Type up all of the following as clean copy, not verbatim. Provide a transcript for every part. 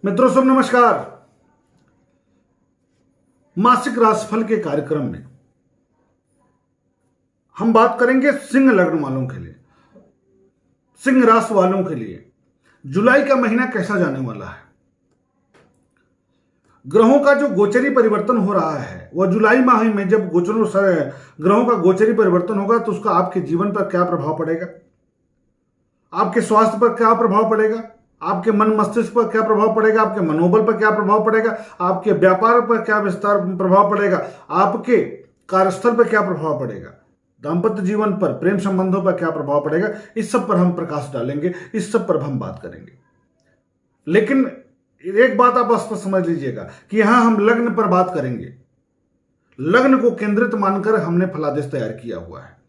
मित्रों सब नमस्कार। मासिक राशिफल के कार्यक्रम में हम बात करेंगे सिंह लग्न वालों के लिए, सिंह राशि वालों के लिए जुलाई का महीना कैसा जाने वाला है। ग्रहों का जो गोचरी परिवर्तन हो रहा है वह जुलाई माह में जब ग्रहों का गोचरी परिवर्तन होगा तो उसका आपके जीवन पर क्या प्रभाव पड़ेगा, आपके स्वास्थ्य पर क्या प्रभाव पड़ेगा, आपके मन मस्तिष्क पर क्या प्रभाव पड़ेगा, आपके मनोबल पर क्या प्रभाव पड़ेगा, आपके व्यापार पर क्या विस्तार प्रभाव पड़ेगा, आपके कार्यस्थल पर क्या प्रभाव पड़ेगा, दाम्पत्य जीवन पर, प्रेम संबंधों पर क्या प्रभाव पड़ेगा, इस सब पर हम प्रकाश डालेंगे, इस सब पर हम बात करेंगे। लेकिन एक बात आप स्पष्ट समझ लीजिएगा कि यहां हम लग्न पर बात करेंगे। लग्न को केंद्रित मानकर हमने फलादेश तैयार किया हुआ है।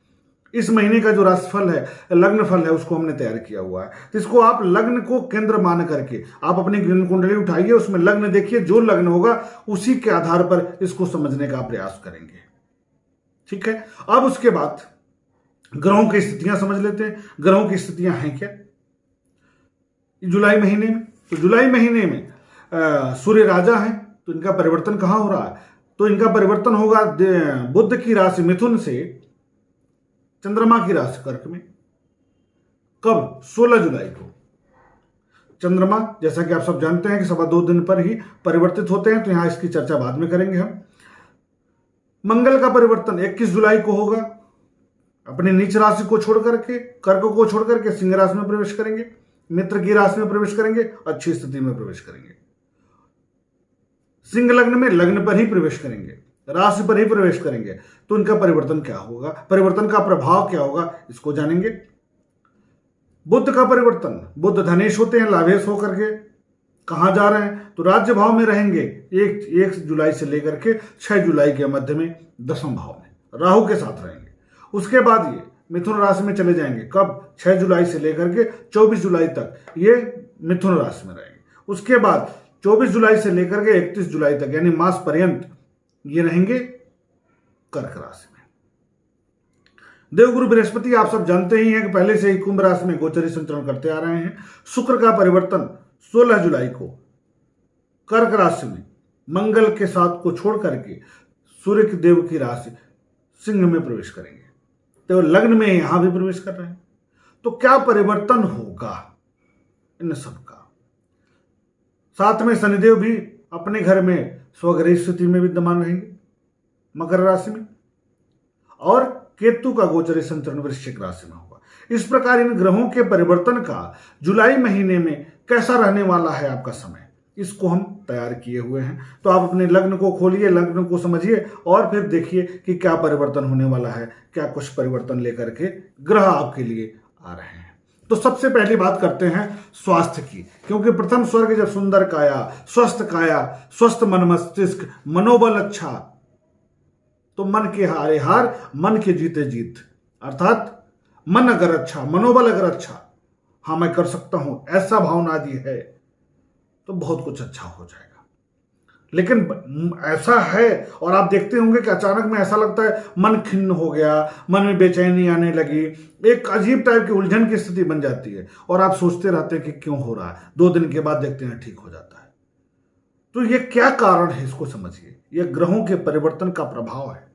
इस महीने का जो राशिफल है, लग्न फल है, उसको हमने तैयार किया हुआ है। तो इसको आप लग्न को केंद्र मान करके आप अपनी ग्रह कुंडली उठाइए, उसमें लग्न देखिए, जो लग्न होगा उसी के आधार पर इसको समझने का प्रयास करेंगे। ठीक है, अब उसके बाद ग्रहों की स्थितियां समझ लेते हैं। ग्रहों की स्थितियां हैं क्या जुलाई महीने में? तो जुलाई महीने में सूर्य राजा हैं, तो इनका परिवर्तन कहां हो रहा है? तो इनका परिवर्तन होगा बुध की राशि मिथुन से चंद्रमा की राशि कर्क में। कब? 16 जुलाई को। चंद्रमा, जैसा कि आप सब जानते हैं कि 2.25 दिन पर ही परिवर्तित होते हैं, तो यहां इसकी चर्चा बाद में करेंगे हम। मंगल का परिवर्तन 21 जुलाई को होगा। अपनी नीच राशि को छोड़ करके, कर्क को छोड़ करके सिंह राशि में प्रवेश करेंगे, मित्र की राशि में प्रवेश करेंगे, अच्छी स्थिति में प्रवेश करेंगे। सिंह लग्न में लग्न पर ही प्रवेश करेंगे, राशि पर ही प्रवेश करेंगे, तो इनका परिवर्तन क्या होगा, परिवर्तन का प्रभाव क्या होगा, इसको जानेंगे। बुध का परिवर्तन, बुध धनेश होते हैं, लाभेश होकर के कहां जा रहे हैं? तो राज्य भाव में रहेंगे 1 जुलाई से लेकर के 6 जुलाई के मध्य में 10वें भाव में राहु के साथ रहेंगे। उसके बाद ये मिथुन राशि में चले जाएंगे। कब? 6 जुलाई से लेकर के 24 जुलाई तक ये मिथुन राशि में रहेंगे। उसके बाद 24 जुलाई से लेकर के 31 जुलाई तक यानी मास पर्यंत ये रहेंगे कर्क राशि में। देवगुरु बृहस्पति आप सब जानते ही हैं कि पहले से ही कुंभ राशि में गोचरी संचरण करते आ रहे हैं। शुक्र का परिवर्तन 16 जुलाई को कर्क राशि में मंगल के साथ को छोड़ करके सूर्य की देव की राशि सिंह में प्रवेश करेंगे, तो लग्न में यहां भी प्रवेश कर रहे हैं। तो क्या परिवर्तन होगा इन सब का? साथ में शनिदेव भी अपने घर में स्वगृह स्थिति में विद्यमान रहेंगे मकर राशि में, और केतु का गोचरी संचरण वृश्चिक राशि में होगा। इस प्रकार इन ग्रहों के परिवर्तन का जुलाई महीने में कैसा रहने वाला है आपका समय, इसको हम तैयार किए हुए हैं। तो आप अपने लग्न को खोलिए, लग्न को समझिए और फिर देखिए कि क्या परिवर्तन होने वाला है, क्या कुछ परिवर्तन लेकर के ग्रह आपके लिए आ रहे हैं। तो सबसे पहली बात करते हैं स्वास्थ्य की, क्योंकि प्रथम स्वर्ग जब सुंदर काया, स्वस्थ मन मस्तिष्क, मनोबल अच्छा, तो मन के हारे हार, मन के जीते जीत। अर्थात मन अगर अच्छा, मनोबल अगर अच्छा, हाँ मैं कर सकता हूं, ऐसा भावना दी है तो बहुत कुछ अच्छा हो जाएगा। लेकिन ऐसा है और आप देखते होंगे कि अचानक में ऐसा लगता है मन खिन्न हो गया, मन में बेचैनी आने लगी, एक अजीब टाइप की उलझन की स्थिति बन जाती है और आप सोचते रहते हैं कि क्यों हो रहा है। 2 दिन के बाद देखते हैं ठीक हो जाता है। तो ये क्या कारण है, इसको समझिए। ये ग्रहों के परिवर्तन का प्रभाव है।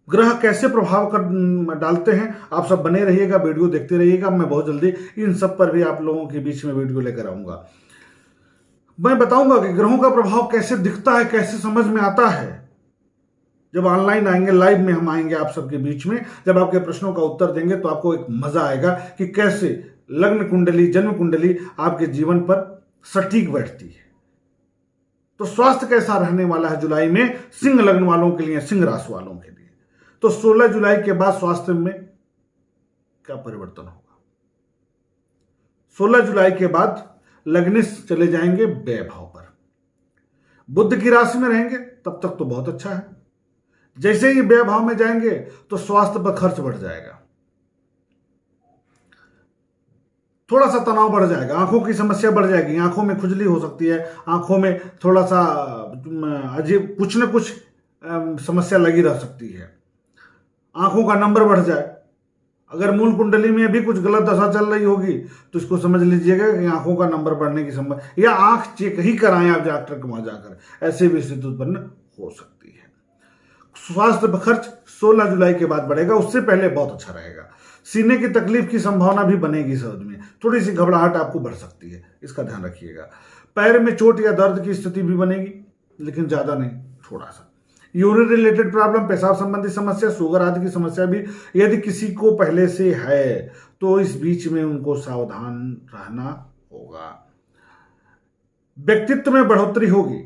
ग्रह कैसे प्रभाव कर डालते हैं, आप सब बने रहिएगा, वीडियो देखते रहिएगा। मैं बहुत जल्दी इन सब पर भी आप लोगों के बीच में वीडियो लेकर आऊंगा। मैं बताऊंगा कि ग्रहों का प्रभाव कैसे दिखता है, कैसे समझ में आता है। जब ऑनलाइन आएंगे, लाइव में हम आएंगे आप सबके बीच में, जब आपके प्रश्नों का उत्तर देंगे तो आपको एक मजा आएगा कि कैसे लग्न कुंडली, जन्म कुंडली आपके जीवन पर सटीक बैठती है। तो स्वास्थ्य कैसा रहने वाला है जुलाई में सिंह लग्न वालों के लिए, सिंह राशि वालों के लिए? तो 16 जुलाई के बाद स्वास्थ्य में क्या परिवर्तन होगा? 16 जुलाई के बाद लग्निश चले जाएंगे व्यय भाव पर, बुध की राशि में रहेंगे, तब तक तो बहुत अच्छा है। जैसे ही व्यय भाव में जाएंगे तो स्वास्थ्य पर खर्च बढ़ जाएगा, थोड़ा सा तनाव बढ़ जाएगा, आंखों की समस्या बढ़ जाएगी, आंखों में खुजली हो सकती है, आंखों में थोड़ा सा अजीब कुछ न कुछ समस्या लगी रह सकती है, आंखों का नंबर बढ़ जाए, अगर मूल कुंडली में भी कुछ गलत दशा चल रही होगी तो इसको समझ लीजिएगा कि आंखों का नंबर बढ़ने की संभावना, या आंख चेक ही कराएं आप डॉक्टर के वहां जाकर, ऐसी भी स्थिति उत्पन्न हो सकती है। स्वास्थ्य खर्च 16 जुलाई के बाद बढ़ेगा, उससे पहले बहुत अच्छा रहेगा। सीने की तकलीफ की संभावना भी बनेगी इस अवधि में, थोड़ी सी घबराहट आपको बढ़ सकती है, इसका ध्यान रखिएगा। पैर में चोट या दर्द की स्थिति भी बनेगी, लेकिन ज्यादा नहीं, थोड़ा सा। यूरिन रिलेटेड प्रॉब्लम, पेशाब संबंधी समस्या, शुगर आदि की समस्या भी यदि किसी को पहले से है तो इस बीच में उनको सावधान रहना होगा। व्यक्तित्व में बढ़ोतरी होगी,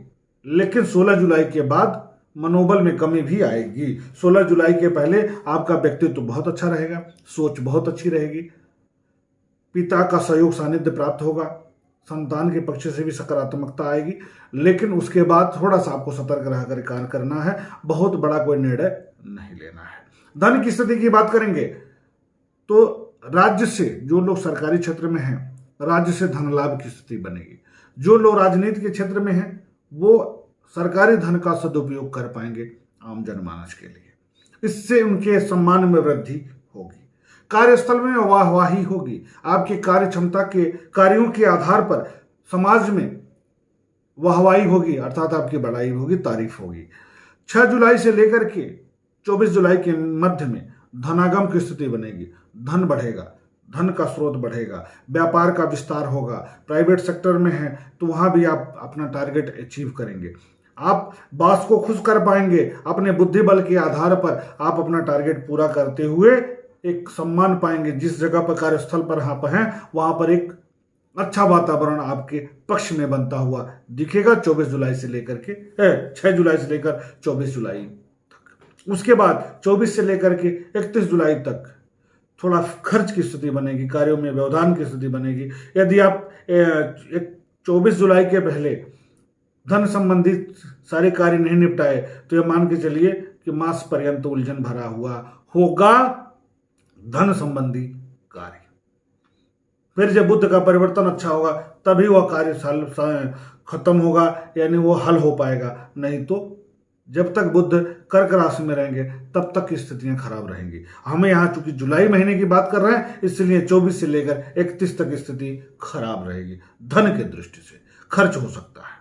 लेकिन 16 जुलाई के बाद मनोबल में कमी भी आएगी। 16 जुलाई के पहले आपका व्यक्तित्व बहुत अच्छा रहेगा, सोच बहुत अच्छी रहेगी, पिता का सहयोग सानिध्य प्राप्त होगा, संतान के पक्ष से भी सकारात्मकता आएगी, लेकिन उसके बाद थोड़ा सा आपको सतर्क रहकर कार्य करना है, बहुत बड़ा कोई निर्णय नहीं लेना है। धन की स्थिति की बात करेंगे तो राज्य से, जो लोग सरकारी क्षेत्र में हैं, राज्य से धन लाभ की स्थिति बनेगी। जो लोग राजनीति के क्षेत्र में हैं वो सरकारी धन का सदुपयोग कर पाएंगे आम जनमानस के लिए, इससे उनके सम्मान में वृद्धि होगी। कार्यस्थल में वाहवाही होगी, आपके कार्य क्षमता के कार्यों के आधार पर समाज में वाहवाही होगी, अर्थात आपकी बड़ाई होगी, तारीफ होगी। 6 जुलाई से लेकर के 24 जुलाई के मध्य में धनागम की स्थिति बनेगी, धन बढ़ेगा, धन का स्रोत बढ़ेगा, व्यापार का विस्तार होगा। प्राइवेट सेक्टर में है तो वहां भी आप अपना टारगेट अचीव करेंगे, आप बॉस को खुश कर पाएंगे, अपने बुद्धि बल के आधार पर आप अपना टारगेट पूरा करते हुए एक सम्मान पाएंगे। जिस जगह पर कार्यस्थल पर आप हैं वहां पर एक अच्छा वातावरण आपके पक्ष में बनता हुआ दिखेगा 24 जुलाई से लेकर के 6 जुलाई से लेकर 24 जुलाई तक। उसके बाद 24 से लेकर के 31 जुलाई तक थोड़ा खर्च की स्थिति बनेगी, कार्यों में व्यवधान की स्थिति बनेगी। यदि आप 24 जुलाई के पहले धन संबंधित सारे कार्य नहीं निपटाए तो यह मान के चलिए कि मास पर्यंत उलझन भरा हुआ होगा धन संबंधी कार्य। फिर जब बुध का परिवर्तन अच्छा होगा तभी वह कार्य साल खत्म होगा, यानी वो हल हो पाएगा, नहीं तो जब तक बुध कर्क राशि में रहेंगे तब तक की स्थितियां खराब रहेंगी। हमें यहाँ चूंकि जुलाई महीने की बात कर रहे हैं, इसलिए 24 से लेकर 31 तक स्थिति खराब रहेगी। धन की दृष्टि से खर्च हो सकता है,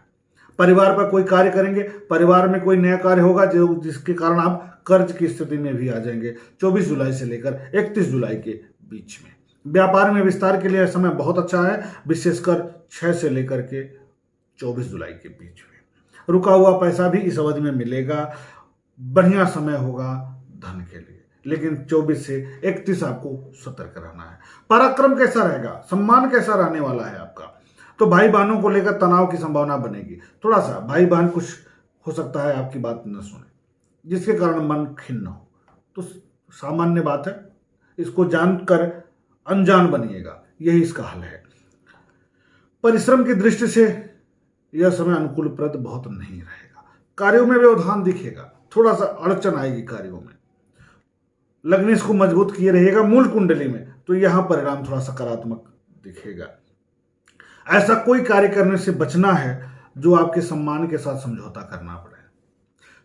परिवार पर कोई कार्य करेंगे, परिवार में कोई नया कार्य होगा जिसके कारण आप कर्ज की स्थिति में भी आ जाएंगे 24 जुलाई से लेकर 31 जुलाई के बीच में। व्यापार में विस्तार के लिए समय बहुत अच्छा है, विशेषकर 6 से लेकर के 24 जुलाई के बीच में। रुका हुआ पैसा भी इस अवधि में मिलेगा, बढ़िया समय होगा धन के लिए, लेकिन 24 से 31 आपको सतर्क रहना है। पराक्रम कैसा रहेगा, सम्मान कैसा रहने वाला है आपका, तो भाई बहनों को लेकर तनाव की संभावना बनेगी। थोड़ा सा भाई बहन कुछ हो सकता है आपकी बात न सुने, जिसके कारण मन खिन्न हो, तो सामान्य बात है, इसको जानकर अनजान बनिएगा, यही इसका हल है। परिश्रम की दृष्टि से यह समय अनुकूलप्रद बहुत नहीं रहेगा, कार्यों में व्यवधान दिखेगा, थोड़ा सा अड़चन आएगी कार्यों में, लग्नेश को मजबूत किए रहिएगा मूल कुंडली में, तो यहां परिणाम थोड़ा सकारात्मक दिखेगा। ऐसा कोई कार्य करने से बचना है जो आपके सम्मान के साथ समझौता करना पड़े,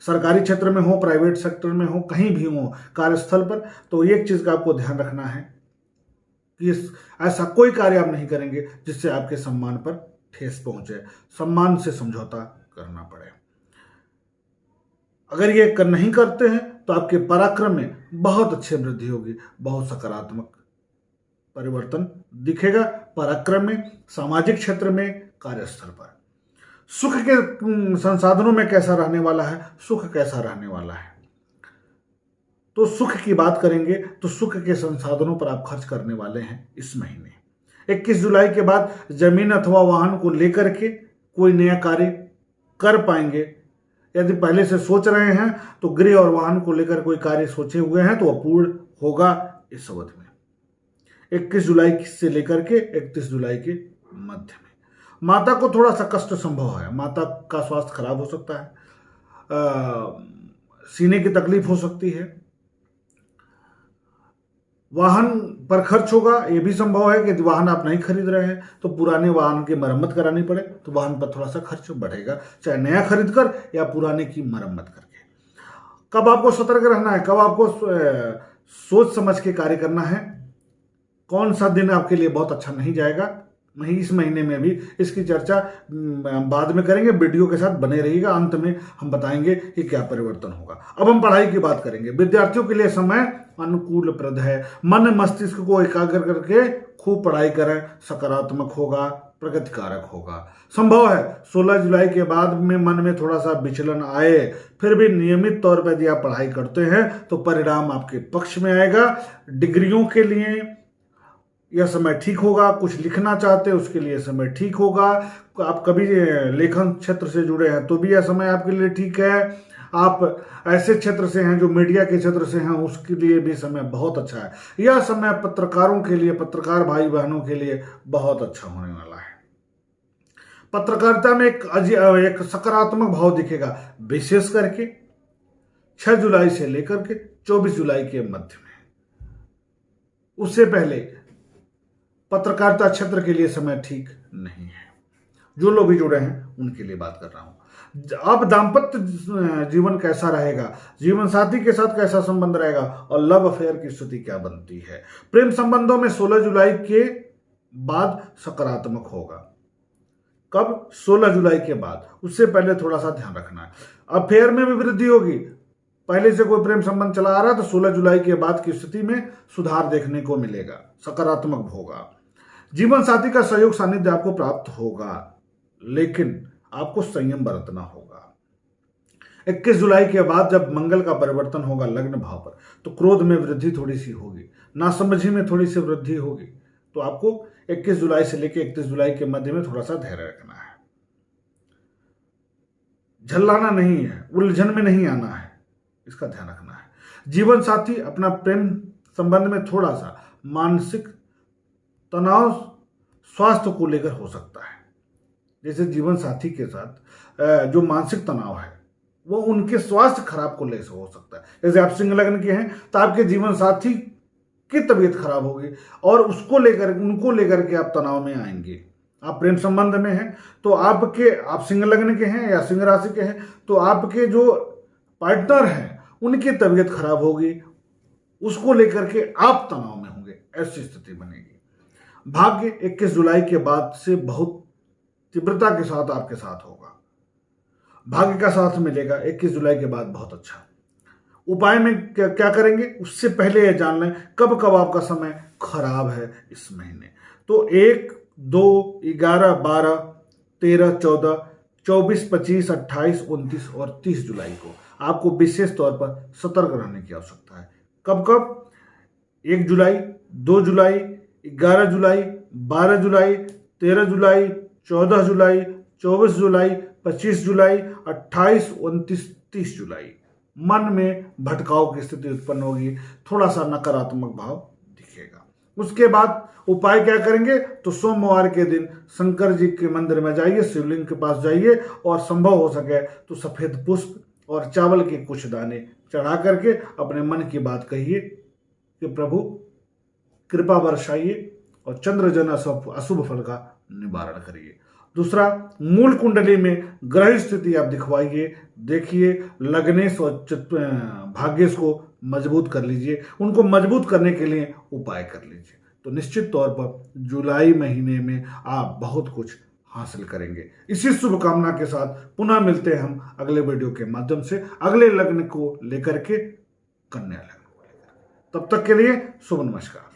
सरकारी क्षेत्र में हो, प्राइवेट सेक्टर में हो, कहीं भी हो कार्यस्थल पर, तो एक चीज का आपको ध्यान रखना है कि ऐसा कोई कार्य आप नहीं करेंगे जिससे आपके सम्मान पर ठेस पहुंचे, सम्मान से समझौता करना पड़े। अगर ये नहीं करते हैं तो आपके पराक्रम में बहुत अच्छी वृद्धि होगी, बहुत सकारात्मक परिवर्तन दिखेगा पराक्रम में, सामाजिक क्षेत्र में, कार्यस्थल पर। सुख के संसाधनों में कैसा रहने वाला है, सुख कैसा रहने वाला है, तो सुख की बात करेंगे तो सुख के संसाधनों पर आप खर्च करने वाले हैं इस महीने। 21 जुलाई के बाद जमीन अथवा वाहन को लेकर के कोई नया कार्य कर पाएंगे। यदि पहले से सोच रहे हैं तो गृह और वाहन को लेकर कोई कार्य सोचे हुए हैं तो वह पूर्ण होगा इस अवधि में, 21 जुलाई से लेकर के 31 जुलाई के मध्य में। माता को थोड़ा सा कष्ट संभव है, माता का स्वास्थ्य खराब हो सकता है, सीने की तकलीफ हो सकती है, वाहन पर खर्च होगा। यह भी संभव है कि यदि वाहन आप नहीं खरीद रहे हैं तो पुराने वाहन की मरम्मत करानी पड़े, तो वाहन पर थोड़ा सा खर्च बढ़ेगा, चाहे नया खरीद कर या पुराने की मरम्मत करके। कब आपको सतर्क रहना है, कब आपको सोच समझ के कार्य करना है। कौन सा दिन आपके लिए बहुत अच्छा नहीं जाएगा, इस महीने में भी इसकी चर्चा बाद में करेंगे। वीडियो के साथ बने रहिएगा, अंत में हम बताएंगे कि क्या परिवर्तन होगा। अब हम पढ़ाई की बात करेंगे। विद्यार्थियों के लिए समय अनुकूलप्रद है। मन मस्तिष्क को एकाग्र करके खूब पढ़ाई करें, सकारात्मक होगा, प्रगतिकारक होगा। संभव है 16 जुलाई के बाद में मन में थोड़ा सा विचलन आए, फिर भी नियमित तौर पर यदि आप पढ़ाई करते हैं तो परिणाम आपके पक्ष में आएगा। डिग्रियों के लिए यह समय ठीक होगा। कुछ लिखना चाहते हैं उसके लिए समय ठीक होगा। आप कभी लेखन क्षेत्र से जुड़े हैं तो भी यह समय आपके लिए ठीक है। आप ऐसे क्षेत्र से हैं जो मीडिया के क्षेत्र से हैं, उसके लिए भी समय बहुत अच्छा है। यह समय पत्रकारों के लिए, पत्रकार भाई बहनों के लिए बहुत अच्छा होने वाला है। पत्रकारिता में एक सकारात्मक भाव दिखेगा, विशेष करके 6 जुलाई से लेकर के 24 जुलाई के मध्य में। उससे पहले पत्रकारिता क्षेत्र के लिए समय ठीक नहीं है। जो लोग भी जुड़े हैं उनके लिए बात कर रहा हूं। अब दाम्पत्य जीवन कैसा रहेगा, जीवन साथी के साथ कैसा संबंध रहेगा और लव अफेयर की स्थिति क्या बनती है। प्रेम संबंधों में 16 जुलाई के बाद सकारात्मक होगा। कब? 16 जुलाई के बाद, उससे पहले थोड़ा सा ध्यान रखना है। अफेयर में भी वृद्धि होगी। पहले से कोई प्रेम संबंध चला आ रहा है तो 16 जुलाई के बाद की स्थिति में सुधार देखने को मिलेगा, सकारात्मक होगा। जीवन साथी का सहयोग सानिध्य आपको प्राप्त होगा, लेकिन आपको संयम बरतना होगा। 21 जुलाई के बाद जब मंगल का परिवर्तन होगा लग्न भाव पर, तो क्रोध में वृद्धि थोड़ी सी होगी, नासमझी में थोड़ी सी वृद्धि होगी। तो आपको 21 जुलाई से लेकर 31 जुलाई के मध्य में थोड़ा सा धैर्य रखना है। झल्लाना नहीं है, उलझन में नहीं आना है, इसका ध्यान रखना है। जीवन साथी अपना प्रेम संबंध में थोड़ा सा मानसिक तनाव स्वास्थ्य को लेकर हो सकता है। जैसे जीवन साथी के साथ जो मानसिक तनाव है वो उनके स्वास्थ्य खराब को लेकर हो सकता है। जैसे आप सिंह लग्न के हैं तो आपके जीवन साथी की तबीयत खराब होगी और उनको लेकर के आप तनाव में आएंगे। आप प्रेम संबंध में हैं तो आप सिंह लग्न के हैं या सिंह राशि के हैं तो आपके जो पार्टनर हैं उनकी तबीयत खराब होगी, उसको लेकर के आप तनाव में होंगे, ऐसी स्थिति बनेगी। भाग्य 21 जुलाई के बाद से बहुत तीव्रता के साथ आपके साथ होगा। भाग्य का साथ मिलेगा 21 जुलाई के बाद बहुत अच्छा। उपाय में क्या करेंगे उससे पहले यह जान लें कब कब आपका समय खराब है इस महीने। तो 1, 2, 11, 12, 13, 14, 24, 25, 28, 29 और 30 जुलाई को आपको विशेष तौर पर सतर्क रहने की आवश्यकता है। कब कब? 1 जुलाई, 2 जुलाई, 11 जुलाई, 12 जुलाई, 13 जुलाई, 14 जुलाई, 24 जुलाई, 25 जुलाई, 28, 29, 30 जुलाई। मन में भटकाव की स्थिति उत्पन्न होगी, थोड़ा सा नकारात्मक भाव दिखेगा। उसके बाद उपाय क्या करेंगे? तो सोमवार के दिन शंकर जी के मंदिर में जाइए, शिवलिंग के पास जाइए और संभव हो सके तो सफेद पुष्प और चावल के कुछ दाने चढ़ा करके अपने मन की बात कहिए कि प्रभु कृपा बरसाइए और चंद्रजन अशुभ फल का निवारण करिए। दूसरा, मूल कुंडली में ग्रह स्थिति आप दिखवाइए, देखिए लग्नेश और भाग्येश को मजबूत कर लीजिए। उनको मजबूत करने के लिए उपाय कर लीजिए, तो निश्चित तौर पर जुलाई महीने में आप बहुत कुछ हासिल करेंगे। इसी शुभकामना के साथ पुनः मिलते हैं हम अगले वीडियो के माध्यम से, अगले लग्न को लेकर के, कन्या लग्न को लेकर। तब तक के लिए शुभ नमस्कार।